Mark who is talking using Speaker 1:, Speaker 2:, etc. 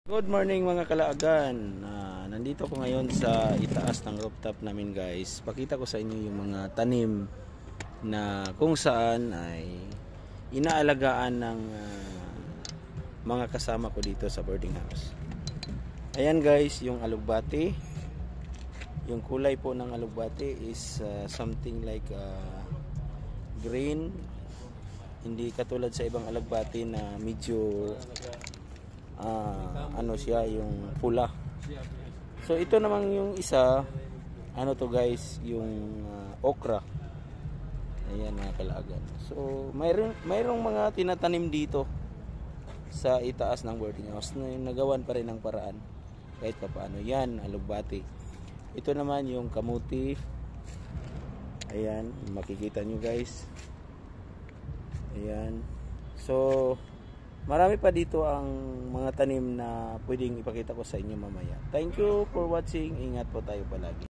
Speaker 1: Good morning mga kalaagan. Nandito ko ngayon sa itaas ng rooftop namin guys. Pakita ko sa inyo yung mga tanim na kung saan ay inaalagaan ng mga kasama ko dito sa boarding house. Ayan guys, yung alugbati. Yung kulay po ng alugbati is something like green. Hindi katulad sa ibang alugbati na medyo ano siya, yung pula. So ito naman yung isa, ano to guys, yung okra. Ayan mga kalaagan. So mayroong mga tinatanim dito sa itaas ng boarding house na nagawan pa rin ng paraan kahit pa paano. Yan, alugbati. Ito naman yung kamuti. Ayan, makikita nyo guys. Ayan. So marami pa dito ang mga tanim na pwedeng ipakita ko sa inyo mamaya. Thank you for watching. Ingat po tayo palagi.